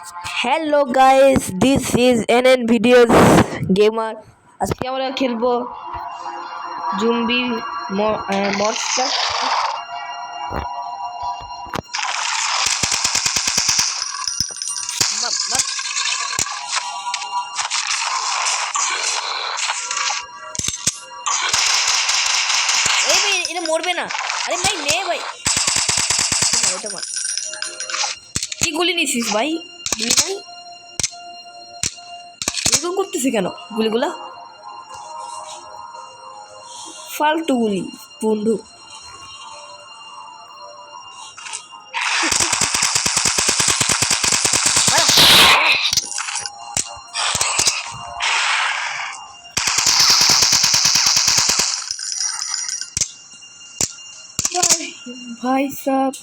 Hello guys, this is NN Videos Gamer. আজকে আমরা খেলবো জুম্বি মনস্টার। এই ভাই এটা মরবে না। আরে ভাই নে ভাই, এটা মার। কি গুলি নিছিস ভাই? গুলি নাই, এরকম করতেছে কেন গুলিগুলা? ফালতু গুলি বন্ধু। ভাই সাব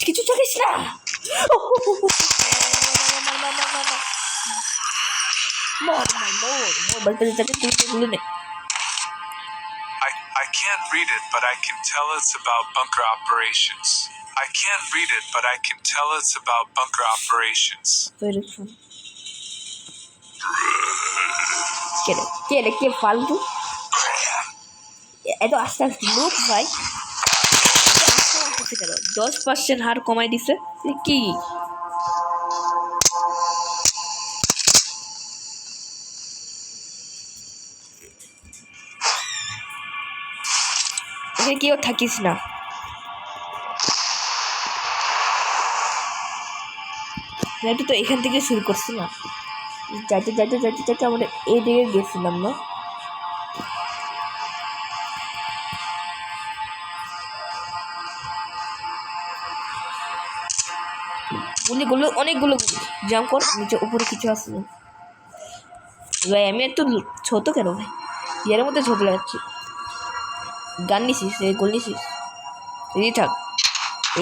কিছু চাকিস না। I can't read it, but I can tell it's about bunker operations. I can't read it, but I can tell it's about bunker operations. কে ফালতু এত আস্তে আস্তে লোক ভাই, 10% হার কমাই দিছে কি? এখানে কেউ থাকিস না। তো এখান থেকে শুরু করছি না, যাইতে যাইতে যাইতে যাইতে আমরা এই দিকে গেছিলাম না। গুলিগুলো অনেকগুলো জাম্প কর, নিচে উপরে কিছু আছে না ভাই। আমি একটু ছোট কেন ভাই, এর মধ্যে ছোট লাগাচ্ছি। গান নিছিস, গোল নিছিস, এদিকে থাক,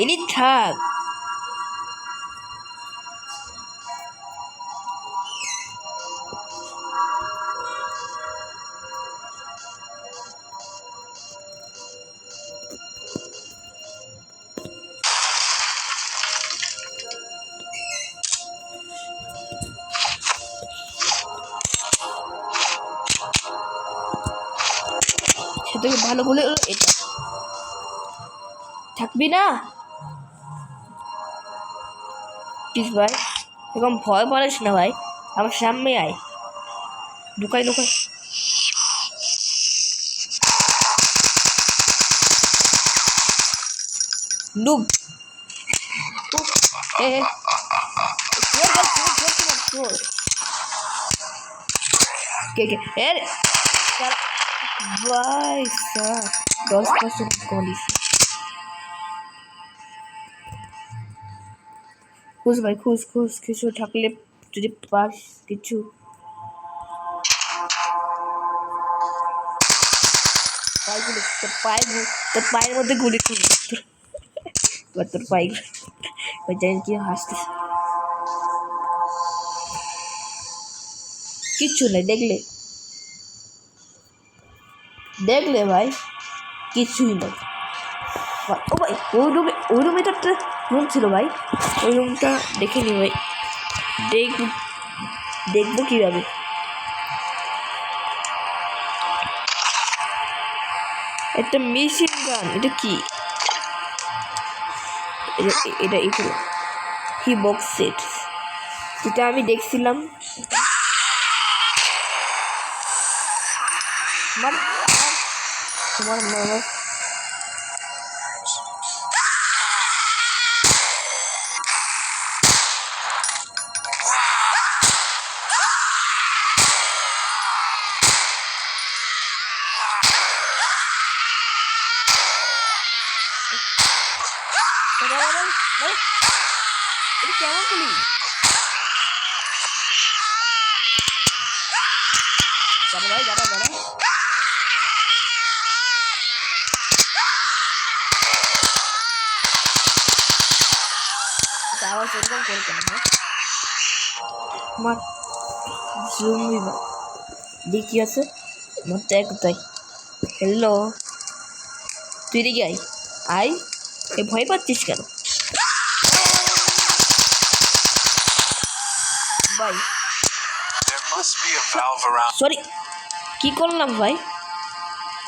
এদিকে থাক। সেটাকে ভালো বলে এটা থাকবি না প্লিজ ভাই, এরকম ভয় পারিস না ভাই, আমার সামনে আয়। ঢুকাই ঢুকাই ডুব। ভাই 10% কমিস। খুঁজ ভাই, খুঁজ কিছু থাকলে যদি পাস কিছু। তোর পায়ের মধ্যে গুলি খুঁজ, তোর পায়ে জানি কি হাসতেছে। কিচ্ছু নাই, দেখলে ভাই কিছুই নাই। ও ভাই ওই রুমে তো একটা রুম ছিল ভাই, ওই রুমটা দেখে নি ভাই। দেখবো কিভাবে? একটা মেশিন গান, এটা কি? এটা হি বক্স সেট, যেটা আমি দেখছিলাম। তোমার মামা এটা কেমন করি? ভাই দাঁড়া আওয়াজ এরকম করে কেন? আমার জুমি দেখি আছে আমার ট্যাগ কোথায়? হ্যালো, তুই রেগে আয়, এ ভয় পাচ্ছিস কেন? ভাই There must be a valve around. Sorry কি করলাম ভাই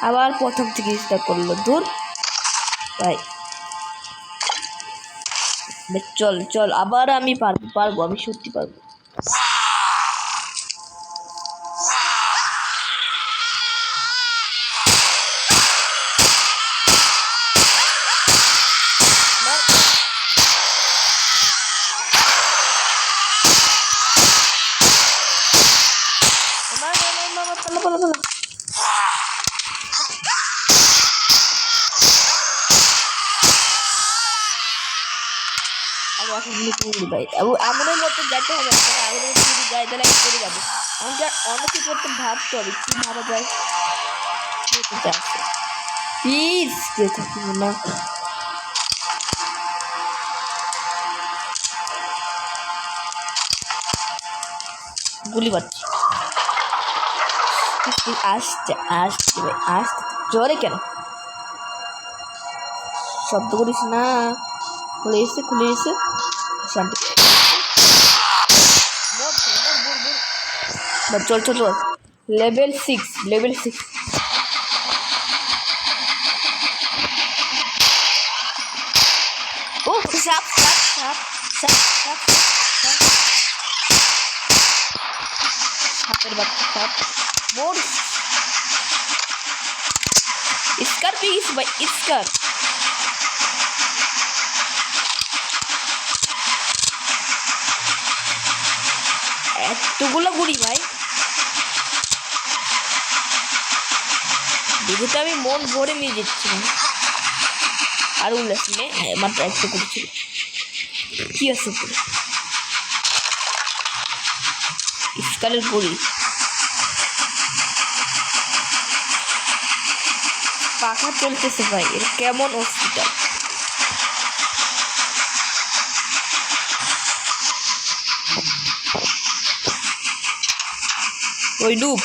আবার প্রথম থেকে স্টার্ট করলো দূর ভাই চল চল আবার আমি পারবো আমি সত্যি পারবো পালা ভাই আগুনের মতো যেতে হবে আগুনের মতো যদি যাই তাহলে আমি করে যাবো আমাকে অনেক কিছু করতে ভাবতে হবে কি ভাবা যায় প্লিজ কে থাকিব না গুলি পাচ্ছি আসছে আসছে ভাই আসতে জোরে কেন শব্দ করিস না খুলে এসে শান্তি চল চল চল লেভেল 6 ও সাপ সাপের বাচ্চা সাপ মোর স্কার পিস ভাই স্কার এতগুলো গুড়ি ভাই দেখে তো আমি মন ভরে নিয়ে যাচ্ছি আর উল্লাস নেই মাত্র একটা করেছিল কি আছে পুরো স্কালের গুড়ি পাখা চলতেছে ভাই এর কেমন হসপিটাল ওই ডুব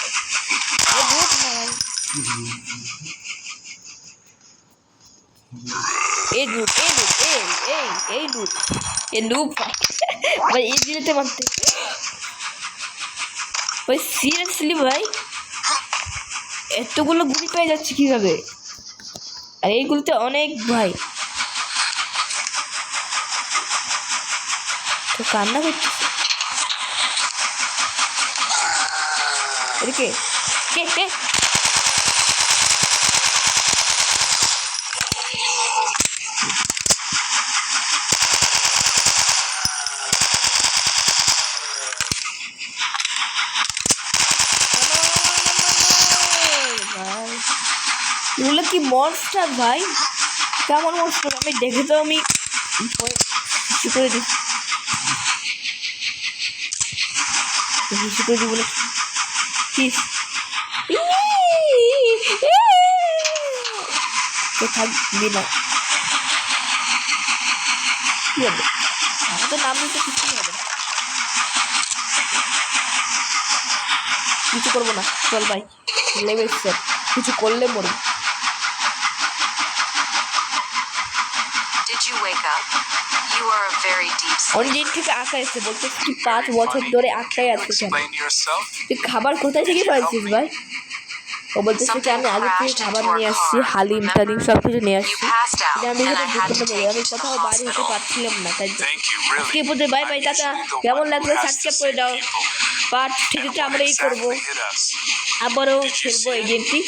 ভাই এই দিতে মারতে ভাই সিরিয়াসলি ভাই এতগুলো গুলি পেয়ে যাচ্ছে কিভাবে আর এইগুলোতে অনেক ভাই তো কান্না করতেছে কে এগুলো কি মনস্টার ভাই কেমন মনস্টার আমি দেখে তো আমি কিছু করে দিই কিছু করে দিই বলে থাকবি না কি হবে আমার তো নাম নিতে কিছুই হবে না কিছু করবো না চল ভাই লেভেল সেট কিছু করলে মরবো অনেকদিন থেকে আঁকা এসছে বলতে কি 5 বছর ধরে আঁকাই আছে তুই খাবার কোথায় থেকে পাইছিস ভাই ও বলতেছে কি আমি আগে থেকে খাবার নিয়ে আসছি হালিম টালিম সব কিছু নিয়ে আসছি আমি আমি কোথাও বাইরে হতে পারছিলাম না তাই আজকে পর্যন্ত বাই বাই টাটা কেমন লাগলো সাবস্ক্রাইব করে দাও পার্ট 3 তে আমরা এই করবো আবারও খেলবো এই গেমটি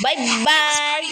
বাই বাই